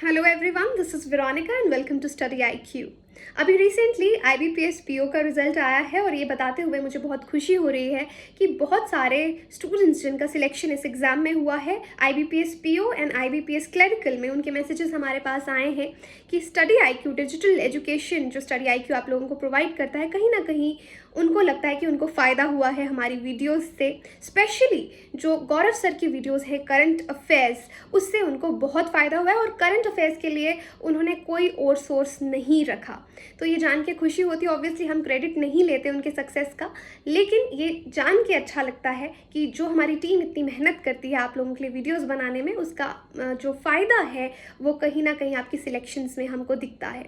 Hello everyone, this is Veronica and welcome to study IQ. अभी recently IBPS PO का result आया है और ये बताते हुए मुझे बहुत खुशी हो रही है कि बहुत सारे स्टूडेंट्स जिनका सिलेक्शन इस एग्ज़ाम में हुआ है IBPS PO and IBPS clerical में, उनके मैसेजेस हमारे पास आए हैं कि स्टडी आईक्यू डिजिटल एजुकेशन जो स्टडी आईक्यू आप लोगों को प्रोवाइड करता है, कहीं ना कहीं उनको लगता है कि उनको फ़ायदा हुआ है हमारी वीडियोस से। स्पेशली जो गौरव सर की वीडियोस है करंट अफेयर्स, उससे उनको बहुत फ़ायदा हुआ है और करंट अफेयर्स के लिए उन्होंने कोई और सोर्स नहीं रखा। तो ये जान के खुशी होती है। ऑब्वियसली हम क्रेडिट नहीं लेते उनके सक्सेस का, लेकिन ये जान के अच्छा लगता है कि जो हमारी टीम इतनी मेहनत करती है आप लोगों के लिए वीडियोस बनाने में, उसका जो फ़ायदा है वो कहीं ना कहीं आपकी सिलेक्शंस में हमको दिखता है।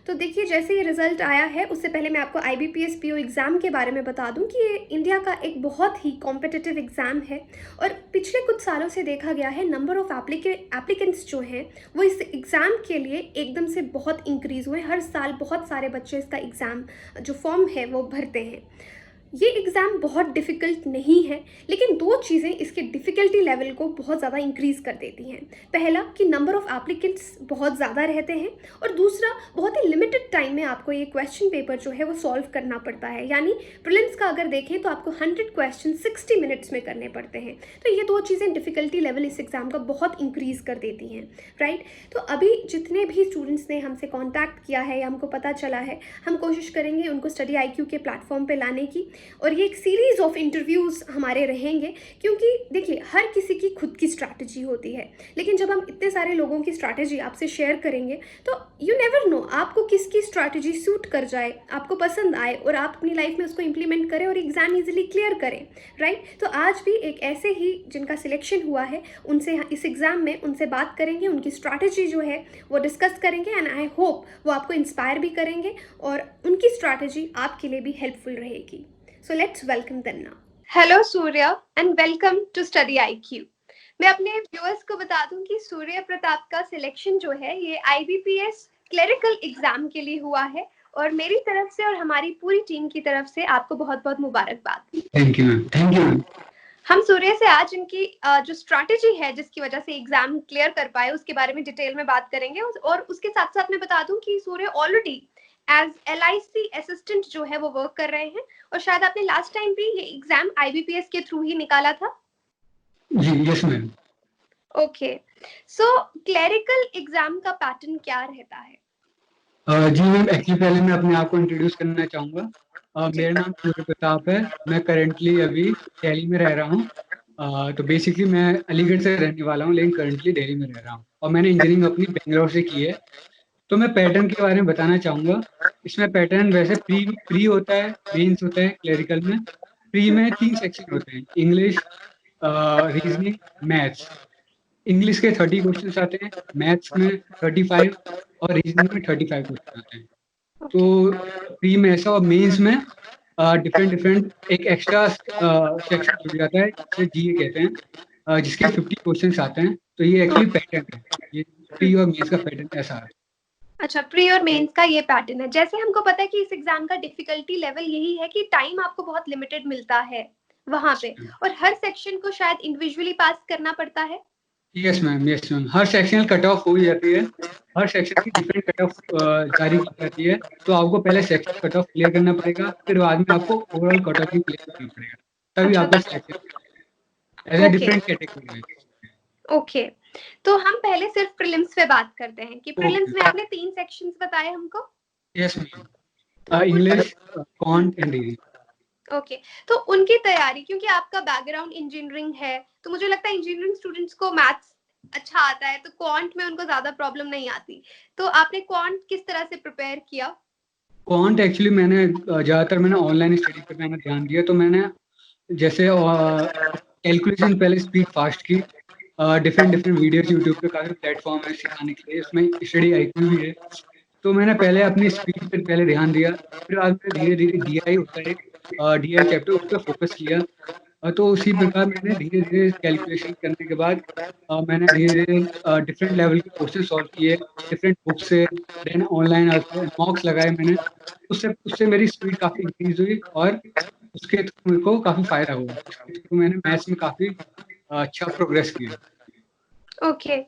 तो देखिए, जैसे ये रिज़ल्ट आया है, उससे पहले मैं आपको आईबीपीएस पीओ एग्ज़ाम के बारे में बता दूं कि ये इंडिया का एक बहुत ही कॉम्पिटिटिव एग्ज़ाम है और पिछले कुछ सालों से देखा गया है नंबर ऑफ़ एप्लीकेंट्स जो हैं वो इस एग्ज़ाम के लिए एकदम से बहुत इंक्रीज़ हुए। हर साल बहुत सारे बच्चे इसका एग्ज़ाम जो फॉर्म है वो भरते हैं। ये एग्ज़ाम बहुत डिफ़िकल्ट नहीं है, लेकिन दो चीज़ें इसके डिफ़िकल्टी लेवल को बहुत ज़्यादा इंक्रीज़ कर देती हैं। पहला कि नंबर ऑफ़ एप्लीकेंट्स बहुत ज़्यादा रहते हैं और दूसरा बहुत ही लिमिटेड टाइम में आपको ये क्वेश्चन पेपर जो है वो सॉल्व करना पड़ता है। यानी प्रीलिम्स का अगर देखें तो आपको 100 क्वेश्चन 60 मिनट्स में करने पड़ते हैं। तो ये दो चीज़ें डिफ़िकल्टी लेवल इस एग्ज़ाम का बहुत इंक्रीज़ कर देती हैं, राइट। तो अभी जितने भी स्टूडेंट्स ने हमसे कॉन्टैक्ट किया है या हमको पता चला है, हम कोशिश करेंगे उनको स्टडी आईक्यू के प्लेटफॉर्म पे लाने की। और ये एक सीरीज़ ऑफ इंटरव्यूज़ हमारे रहेंगे, क्योंकि देखिए हर किसी की खुद की स्ट्रैटेजी होती है, लेकिन जब हम इतने सारे लोगों की स्ट्रैटेजी आपसे शेयर करेंगे तो यू नेवर नो आपको किसकी स्ट्रैटेजी सूट कर जाए, आपको पसंद आए और आप अपनी लाइफ में उसको इम्प्लीमेंट करें और एग्ज़ाम ईजिली क्लियर करें, राइट। तो आज भी एक ऐसे ही जिनका सिलेक्शन हुआ है उनसे इस एग्ज़ाम में उनसे बात करेंगे, उनकी स्ट्रैटेजी जो है वो डिस्कस करेंगे एंड आई होप वो आपको इंस्पायर भी करेंगे और उनकी स्ट्रैटेजी आपके लिए भी हेल्पफुल रहेगी। So let's welcome them now. Hello Surya and welcome to Study IQ. मैं अपने व्यूअर्स को बता दूं कि सूर्य प्रताप का सिलेक्शन जो है ये आईबीपीएस क्लरिकल एग्जाम के लिए हुआ है और मेरी तरफ से और हमारी पूरी टीम की तरफ से आपको बहुत बहुत मुबारकबाद। Thank you ma'am. Thank you ma'am. हम सूर्य से आज इनकी जो स्ट्रैटेजी है जिसकी वजह से एग्जाम क्लियर कर पाए उसके बारे में डिटेल में बात करेंगे और उसके साथ साथ मैं बता दूं कि सूर्य ऑलरेडी एज एलआईसी असिस्टेंट जो है वो वर्क कर रहे हैं और शायद आपने लास्ट टाइम भी ये एग्जाम आईबीपीएस के थ्रू ही निकाला था। जी यस मैम। ओके, सो क्लरिकल एग्जाम का पैटर्न क्या रहता है? जी मैम, एक्चुअली पहले मैं अपने आप को इंट्रोड्यूस करना चाहूँगा। मेरा नाम सूर्य प्रताप है। मैं करंटली अभी दिल्ली में रह रहा हूँ। तो बेसिकली मैं अलीगढ़ से रहने वाला हूँ, लेकिन करंटली दिल्ली में रह रहा हूँ और मैंने इंजीनियरिंग अपनी बेंगलोर से की है। तो मैं पैटर्न के बारे में बताना चाहूँगा। इसमें पैटर्न वैसे प्री प्री होता है, मेंस होता है क्लरिकल में। प्री में 3 सेक्शन होते हैं, इंग्लिश, रीजनिंग, मैथ्स। इंग्लिश के 30 क्वेश्चन आते हैं, मैथ्स में 35 और रीजनिंग में 35 क्वेश्चन आते हैं। तो प्री में ऐसा और मेंस में डिफरेंट एक एक्स्ट्रा सेक्शन जुड़ जाता है जिसे जीए कहते हैं, जिसके 50 क्वेश्चन आते हैं। तो ये एक्चुअली पैटर्न है, ये प्री और मेंस का पैटर्न ऐसा है। अच्छा, प्री और मेंस का ये पैटर्न है। जैसे हमको पता है कि इस एग्जाम का डिफिकल्टी लेवल यही है कि टाइम आपको बहुत लिमिटेड मिलता है वहां पे और हर सेक्शन को शायद इंडिविजुअली पास करना पड़ता है। Yes ma'am, yes ma'am. हर सेक्शनल कट ऑफ हो जाती है, हर सेक्शन की डिफरेंट कट ऑफ जारी की जाती है। तो आपको पहले सेक्शन कट ऑफ क्लियर करना पड़ेगा, फिर बाद में आपको ओवरऑल कट ऑफ भी क्लियर करना पड़ेगा, तभी आपका selection as a different category है। ओके, तो हम पहले सिर्फ प्रीलिम्स पे बात करते हैं कि प्रीलिम्स में आपने 3 सेक्शंस बताए हमको। Yes ma'am, English, quant and reasoning. Okay, तो उनकी तैयारी, क्योंकि आपका बैकग्राउंड इंजीनियरिंग है तो मुझे लगता है इंजीनियरिंग स्टूडेंट्स को मैथ्स अच्छा आता है तो क्वांट में उनको ज्यादा प्रॉब्लम नहीं आती। तो आपने क्वांट किस तरह से प्रिपेयर किया? क्वांट एक्चुअली मैंने मैंने ऑनलाइन स्टडी पे मैंने ध्यान दिया। तो मैंने जैसे कैलकुलेशन पहले स्पीड फास्ट की, डिफरेंट वीडियोस यूट्यूब पे काफी प्लेटफॉर्म है सिखाने के लिए, उसमें स्टडी आईक्यू भी है। तो मैंने पहले अपनी स्पीड पे पहले ध्यान दिया, फिर बाद में धीरे धीरे डीआई होता है, डीआई चैप्टर उस पर फोकस किया। तो उसी प्रकार मैंने धीरे धीरे कैलकुलेशन करने के बाद मैंने धीरे धीरे डिफरेंट लेवल के क्वेश्चन सॉल्व किए डिफरेंट बुक से, देन ऑनलाइन मॉक्स लगाए मैंने। उससे उससे मेरी स्पीड काफी इंक्रीज हुई और उसके थ्रू मेरे को काफी फायदा हुआ। उसके थ्रू मैंने मैथ्स में काफी अच्छा प्रोग्रेस किया। ओके।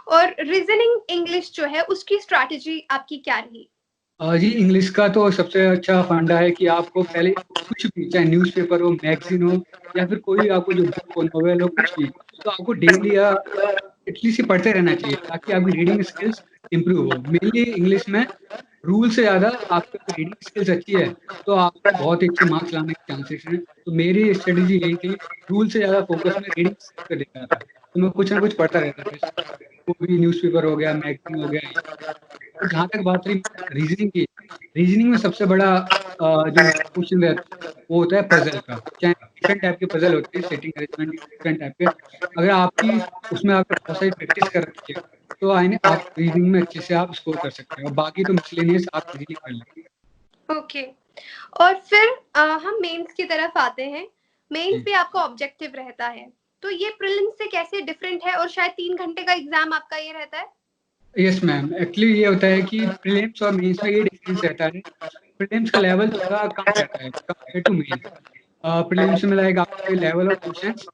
और रीजनिंग इंग्लिश जो है उसकी स्ट्रैटेजी आपकी क्या रही? जी, इंग्लिश का तो सबसे अच्छा फंडा है कि आपको पहले कुछ भी, चाहे न्यूज़पेपर हो, मैगज़ीन हो या फिर कोई आपको जो बुक हो, नॉवेल हो, कुछ भी, तो आपको डेली या एटलीस्ट ये पढ़ते रहना चाहिए ताकि आपकी रीडिंग स्किल्स इम्प्रूव हो। मेनली इंग्लिश में रूल से ज़्यादा आपकी अगर रीडिंग स्किल्स अच्छी है, तो आपको बहुत ही अच्छे मार्क्स लाने के चांसेस हैं। तो मेरी स्ट्रेटेजी यही थी, रूल से ज़्यादा फ़ोकस मैं रीडिंग पे देता था। तो मैं कुछ ना कुछ पढ़ता रहता था। कोई भी न्यूज़पेपर हो गया, मैगज़ीन हो गया ये। और जहाँ तक बात रही रीज़निंग की, रीज़निंग में सबसे बड़ा जो क्वेश्चन रहता है, वो होता है पज़ल का। चाहे डिफरेंट टाइप के पज़ल होते हैं, सेटिंग अरेंजमेंट डिफरेंट टाइप के। अगर आपकी उसमें आपने बहुत सारी प्रैक्टिस कर रखी है, तो आईने आप रीज़निंग में अच्छे से आप स्कोर कर सकते हैं और बाकी तो मिसलेनियस आप इज़िली कर लेंगे। ओके। और फिर हम मेंस की तरफ आते हैं। मेंस जी। भी आपका ऑब्जेक्टिव रहता है। तो ये प्रीलिम्स से कैसे डिफरेंट है और शायद 3 घंटे का एग्ज़ाम आपका ये रहता है? यस मैम, एक्चुअली ये होता है कि प्रीलिम्स और मेंस में ये डिफरेंस रहता है। प्रीलिम्स का लेवल थोड़ा कम रहता है कंपेयर टू मेंस। प्रीलिम्स में लाइक आपके लेवल ऑफ क्वेश्चंस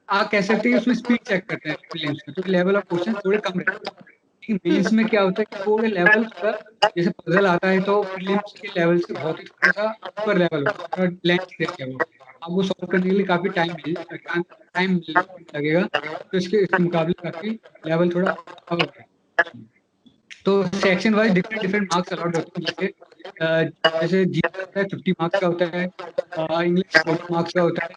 आप कह सकते हैं कि उसमें स्पीड चेक करते हैं प्रीलिम्स में, तो लेवल ऑफ क्वेश्चन थोड़े कम रहते हैं। लेकिन मेंस में क्या होता है कि थोड़े लेवल थोड़ा जैसे पज़ल आता है तो प्रीलिम्स के लेवल से बहुत ही थोड़ा-सा ऊपर लेवल होता है, थोड़ा लेंथी रहती है वो। आपको सॉल्व करने के लिए काफ़ी टाइम लगेगा, तो इसके मुकाबले काफ़ी लेवल थोड़ा अबव है उसमें। तो section wise different different marks allot होते हैं जैसे जीके होता है 50 मार्क्स का होता है, इंग्लिश 40 मार्क्स का होता है,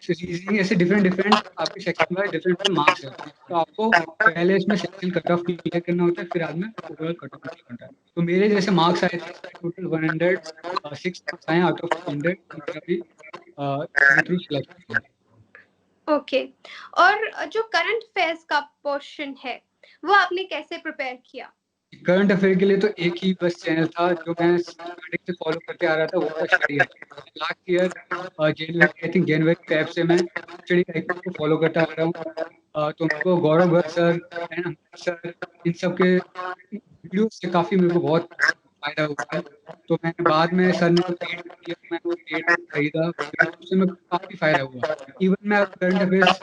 रीज़निंग ऐसे डिफरेंट डिफरेंट आपके section wise different different marks हैं। तो आपको पहले इसमें सेक्शन कट ऑफ क्लियर करना होता है, फिर बाद में ओवरऑल कट ऑफ निकल होता है। तो मेरे जैसे मार्क्स आए थे टोटल 106 मार्क्स आए आउट ऑफ 300 मेरा भी सी थ्रू सिलेक्शन हुआ। ओके। और जो करंट अफेयर्स का पोर्शन है, वो आपने कैसे प्रिपेयर किया? करंट अफेयर के लिए तो एक ही बस चैनल था जो मैं स्टार्टिंग से फॉलो करते आ रहा था, वो था study I Q. Last year January I think January Feb से मैं स्टडी आई क्यू को फॉलो करता आ रहा हूँ। तो मेरे को Gaurav Garg sir and Amit sir इन सब के वीडियो से काफ़ी मेरे को बहुत फ़ायदा हुआ है। तो मैंने बाद में सर ने जो पेड किया मैंने वो पेड खरीदा, फिर उससे मेरे को काफ़ी फ़ायदा हुआ। इवन मैं करंट अफेयर्स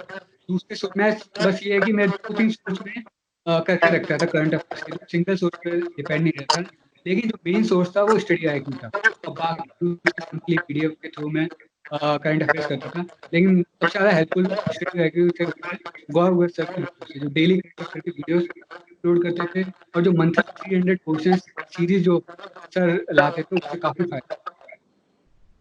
दूसरे सो मैं बस ये है कि मैं 2-3 सोर्स में करके रखता था करंट अफेयर्स के लिए, सिंगल सोर्स पे डिपेंड नहीं रहता। लेकिन जो मेन सोर्स था वो स्टडी आई क्यू था और बाकी सिंपली पीडीएफ के थ्रू मैं करंट अफेयर्स करता था। लेकिन सबसे ज़्यादा हेल्पफुल स्टडी आई क्यू थे मेरे गौरव गर्ग सर की वीडियो से, जो डेली करंट अफेयर की वीडियोज़ अपलोड करते थे और जो मंथली 300 क्वेश्चंस सीरीज़ जो सर लाते थे उससे काफ़ी फ़ायदा।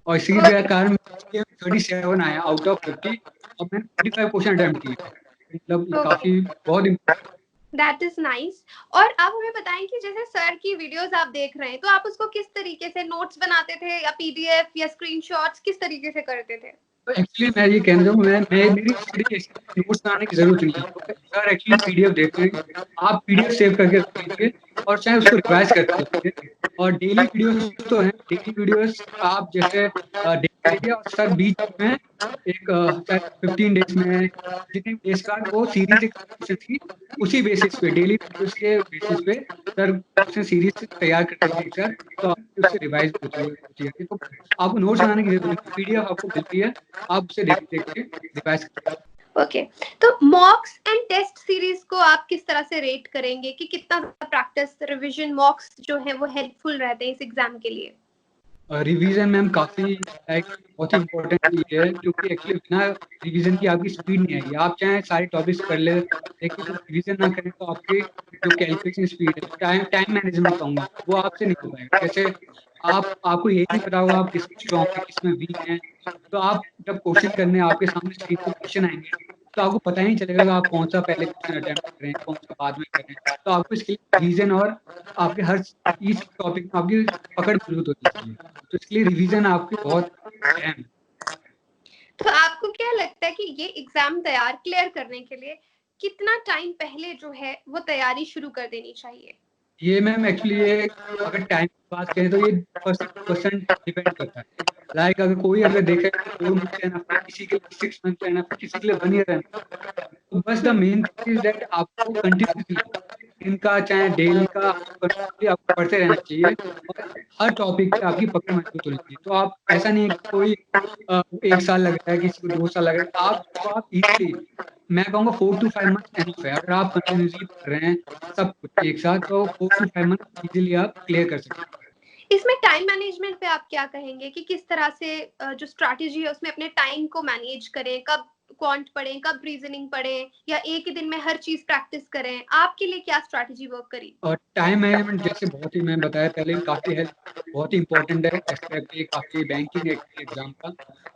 और इसी के कारण मेरे 37 आए आउट ऑफ 50 और मैंने 45 क्वेश्चन अटेम्प्ट किए थे। मतलब ओके। काफ़ी बहुत दैट इज़ नाइस। और आप हमें बताएँ कि जैसे सर की वीडियोज़ आप देख रहे हैं, तो आप उसको किस तरीके से नोट्स बनाते थे या पीडीएफ या स्क्रीनशॉट्स किस तरीके से करते थे? तो एक्चुअली मैं ये कहना चाहूँगा मैं मेरी स्टडी ऐसी नोट्स बनाने की ज़रूरत नहीं है। सर एक्चुअली पीडीएफ देते हैं, आप पीडीएफ सेव करके रख लीजिए और चाहे उसको रिवाइज़ करते रहिए और डेली वीडियोज़ तो हैं, डेली वीडियोज़ आप जैसे डेली देखिए और सर बीच में एक शायद 15 डेज़ में जितने भी डेज़ का वो सीरीज़ एक क्वेश्चन थी, उसी बेसिस पे डेली वीडियोज़ के बेसिस पे सर क्वेश्चन सीरीज़ तैयार करते थे एक साथ, तो आपकी उससे रिवाइज़ होती रहती है। तो आपको नोट्स बनाने की ज़रूरत नहीं है, पीडीएफ आपको मिलती है, आप उसे देख के रिवाइज़ ओके। तो मॉक्स एंड टेस्ट सीरीज़ को आप किस तरह से रेट करेंगे कि कितना प्रैक्टिस, रिविज़न, मॉक्स जो हैं वो हेल्पफुल रहते हैं इस एग्ज़ाम के लिए? रिवीजन मैम काफ़ी लाइक बहुत ही इम्पोर्टेंट चीज़ है क्योंकि एक्चुअली बिना रिवीजन की आपकी स्पीड नहीं आएगी। आप चाहे सारे टॉपिक्स पढ़ लें, लेकिन जब रिवीजन ना करें तो आपकी जो कैलकुलेशन स्पीड है, टाइम मैनेजमेंट कहूँगा, वो आपसे नहीं हो पाएगा। जैसे आपको यही नहीं पता होगा आप किसमें स्ट्रॉन्ग हैं, किसमें वीक हैं, तो आप जब क्वेश्चन करने आपके सामने स्क्रीन पे क्वेश्चन आएँगे, तो आपको पता ही नहीं चलेगा कि आप कौन-सा पहले क्वेश्चन अटेम्प्ट कर रहे हैं, कौन-सा बाद में कर रहे हैं। तो आपको इसके लिए रीज़न और आपके हर ईच टॉपिक में आपकी पकड़ मज़बूत होनी चाहिए। तो इसके लिए रिवीजन आपकी बहुत अहम है। तो आपको क्या लगता है कि ये एग्ज़ाम क्लियर करने के लिए कितना टाइम पहले जो है वो तैयारी शुरू कर देनी चाहिए? ये मैम एक्चुअली ये अगर टाइम की बात करें तो ये पर्सन टू पर्सन डिपेंड करता है। लाइक अगर देखें तो 4 मंथ्स एनफ है, किसी के लिए 6 मंथ्स एनफ है, किसी के लिए 1 ईयर एनफ है। तो बस the hmm. Main thing is that आपको कंटिन्यूअसली इनका चाहे डेली का आपको कंटिन्यूअसली आपको पढ़ते रहना चाहिए और हर टॉपिक पे आपकी पकड़ मजबूत होनी चाहिए। तो आप ऐसा नहीं है कि कोई 1 साल लग रहा है, किसी को 2 साल लग रहा है। आप ईज़िली मैं कहूँगा 4 टू 5 मंथ्स एनफ है। अगर आप कंटिन्यूअसली पढ़ रहे हैं सब कुछ एक साथ, तो 4 टू 5 मंथ्स इज़िली आप क्लियर कर सकते हैं। इसमें टाइम मैनेजमेंट पे आप क्या कहेंगे कि किस तरह से जो स्ट्रैटेजी है उसमें अपने टाइम को मैनेज करें, कब क्वांट पढ़ें, कब रीजनिंग पढ़ें या एक ही दिन में हर चीज प्रैक्टिस करें? आपके लिए क्या स्ट्रैटेजी वर्क करी? और टाइम मैनेजमेंट जैसे बहुत ही मैं बताया पहले भी काफ़ी हेल्प बहुत ही इम्पोर्टेंट है एसपीआई के काफ़ी बैंकिंग एग्जाम का।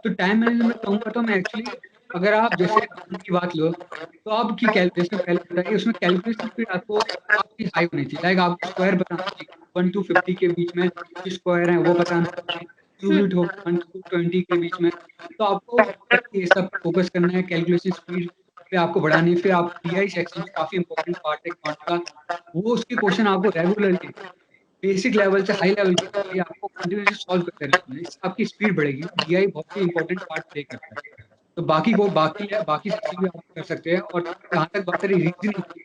तो टाइम मैनेजमेंट कहूँगा तो मैं एक्चुअली अगर आप जैसे काम की बात लो, तो आपकी जैसे पहले बताइए उसमें कैलकुलेशन स्पीड आपको काफ़ी हाई होनी चाहिए। लाइक आपको स्क्वायर बताना चाहिए, 1 टू 50 के बीच में जो स्क्वायर है वो बताना चाहिए, क्यूबिट हो 1 टू 20 के बीच में। तो आपको ये सब फोकस करना है, कैलकुलेशन स्पीड पे आपको बढ़ानी है। फिर आप पीआई सेक्शन जो काफ़ी इंपॉर्टेंट पार्ट है क्वांट का, वो उसके क्वेश्चन आपको रेगुलरली बेसिक लेवल से हाई लेवल के लिए आपको कंटिन्यूअसली सॉल्व करते रहना है। इससे आपकी स्पीड बढ़ेगी। बीआई बहुत ही इंपॉर्टेंट पार्ट प्ले करता है। तो बाकी सेक्शन भी आप कर सकते हैं। और जहाँ तक बात रही रीजनिंग की,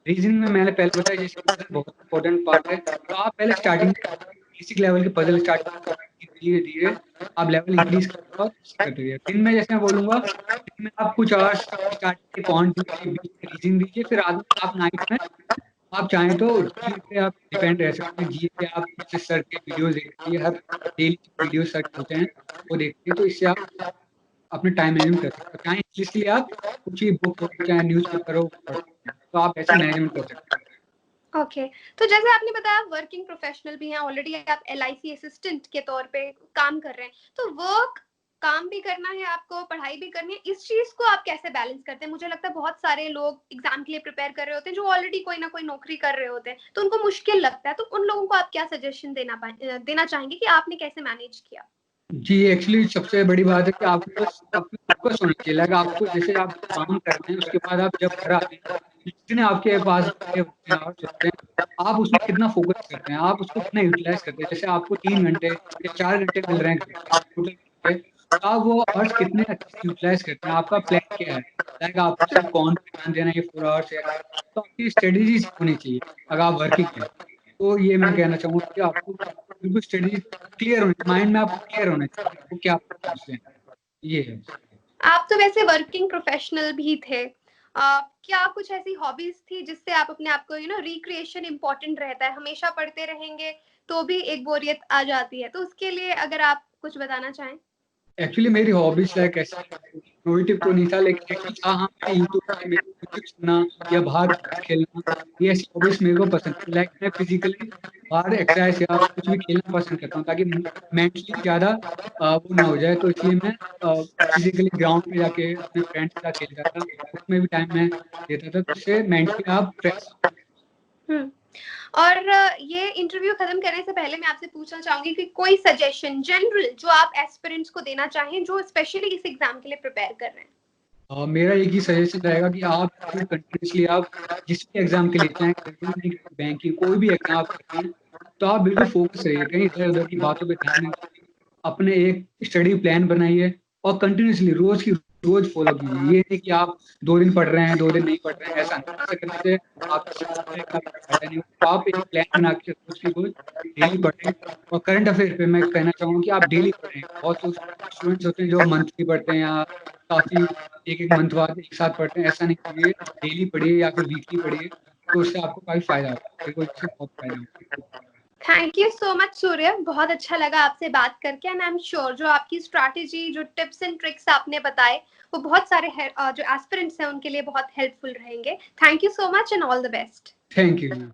रीजनिंग में मैंने पहले बताया जैसे पज़ल बहुत इंपॉर्टेंट पार्ट है। तो आप पहले स्टार्टिंग में बेसिक लेवल के पज़ल स्टार्ट करें, धीरे-धीरे आप लेवल इंक्रीज़ करें और करते रहिए। दिन में जैसे मैं बोलूँगा, दिन में आप कुछ आवर्स स्टार्टिंग में क्वांट दीजिए, बीच में रीजनिंग दीजिए, फिर रात में आप नाइट में आप चाहें तो जीए पे आप डिपेंड रह सकते हैं। जीए पे आप जैसे सर के वीडियोज़ देखिए, हर डेली वीडियो सर के होते हैं, वो देखिए, तो इससे आप अपने टाइम मैनेजमेंट कर सकते हो। चाहे इंग्लिश के लिए आप कुछ भी बुक हो, चाहे न्यूज़पेपर हो, पढ़ सकते हैं। तो आप ऐसे मैनेजमेंट कर सकते हैं। ओके, तो जैसे आपने बताया वर्किंग प्रोफेशनल भी हैं, ऑलरेडी आप एलआईसी असिस्टेंट के तौर पे काम कर रहे हैं, तो वर्क काम भी करना है आपको, पढ़ाई भी करनी है, इस चीज को आप कैसे बैलेंस करते हैं? मुझे लगता है बहुत सारे लोग एग्जाम के लिए प्रिपेयर कर रहे होते हैं जो ऑलरेडी कोई ना कोई नौकरी कर रहे होते हैं, तो उनको मुश्किल लगता है, तो उन लोगों को आप क्या सजेशन देना चाहेंगे कि आपने कैसे मैनेज किया? जी, एक्चुअली सबसे बड़ी बात है कि आपको बस आपको फ़ोकस होना चाहिए। लाइक आपको जैसे आप काम कर रहे हैं, उसके बाद आप जब घर आते हैं, जितने आपके पास घंटे होते हैं, आवर्स होते हैं, आप उसमें कितना फ़ोकस करते हैं, आप उसको कितना यूटिलाइज़ करते हैं। जैसे आपको 3 घंटे या 4 घंटे मिल रहे हैं घर पे, टोटल घंटे, तो आप वो आवर्स कितने अच्छे से यूटिलाइज़ करते हैं, आपका प्लान क्या है? लाइक आपको सिर्फ़ कौन पे ध्यान देना है ये 4 आवर्स है, तो आपकी स्ट्रेटेजीज़ होनी चाहिए, अगर आप वर्किंग हैं। तो ये मैं कहना चाहूँगा कि आपको बिल्कुल स्ट्रेटेजी क्लियर होनी माइंड में आपको क्लियर होना चाहिए, आपको क्या सोचते हैं, ये है। आप तो वैसे वर्किंग प्रोफेशनल भी थे। क्या कुछ ऐसी हॉबीज थी जिससे आप अपने आप को रिक्रिएशन इम्पोर्टेंट रहता है, हमेशा पढ़ते रहेंगे तो भी एक बोरियत आ जाती है, तो उसके लिए अगर आप कुछ बताना चाहें? एक्चुअली मेरी हॉबीज़ लाइक ऐसे इनोवेटिव तो नहीं था, लेकिन एक्चुअली हाँ, हाँ, मैं यूट्यूब पे म्यूज़िक सुनना या बाहर क्रिकेट खेलना, ये ऐसी हॉबीज़ मेरे को पसंद है। लाइक मैं फिज़िकली बाहर एक्सरसाइज़ या कुछ भी खेलना पसंद करता हूँ, ताकि मेंटली ज़्यादा वो ना हो जाए, तो इसलिए मैं फिज़िकली ग्राउंड में जाके अपने फ्रेंड्स के साथ खेलता था, उसमें भी टाइम मैं देता था, जिससे मेंटली आप फ्रेश हुँ। और ये इंटरव्यू खत्म करने से पहले मैं आपसे पूछना चाहूँगी कि कोई सजेशन जनरल जो आप एस्पिरेंट्स को देना चाहें, जो स्पेशली इस एग्ज़ाम के लिए प्रिपेयर कर रहे हैं? मेरा एक ही सजेशन रहेगा कि आप कंटिन्यूअसली आप जिस भी एग्ज़ाम के लिए चाहें गवर्नमेंट, बैंकिंग कोई भी एग्ज़ाम आप कर रहे हैं, तो आप बिल्कुल फ़ोकस रहिए, कहीं इधर-उधर की बातों पे ध्यान नहीं दीजिए। अपने एक स्टडी प्लान बनाइए और कंटिन्यूअसली रोज़ की रोज़ फ़ॉलो कीजिए। ये नहीं कि आप 2 दिन पढ़ रहे हैं, 2 दिन नहीं पढ़ रहे हैं, ऐसा नहीं। ऐसा करने से आपकी सेहत का कोई फ़ायदा नहीं होगा। आप एक प्लान बना के रोज़ की रोज़ डेली पढ़ें। और करंट अफ़ेयर पे मैं कहना चाहूँगा कि आप डेली पढ़ें। बहुत लोग स्टूडेंट्स होते हैं जो मंथली पढ़ते हैं या काफ़ी एक-एक मंथ बाद एक साथ पढ़ते हैं, ऐसा नहीं कीजिए। डेली पढ़िए या फिर वीकली पढ़िए, तो उससे आपको काफ़ी फ़ायदा होगा। मेरे को इससे बहुत फ़ायदा हुआ। थैंक यू सो मच सूर्य, बहुत अच्छा लगा आपसे बात करके एंड आई एम श्योर जो आपकी स्ट्रैटेजी, जो टिप्स एंड ट्रिक्स आपने बताए, वो बहुत सारे जो एस्पिरेंट्स हैं उनके लिए बहुत हेल्पफुल रहेंगे। Thank you so much and all the best. Thank you ma'am.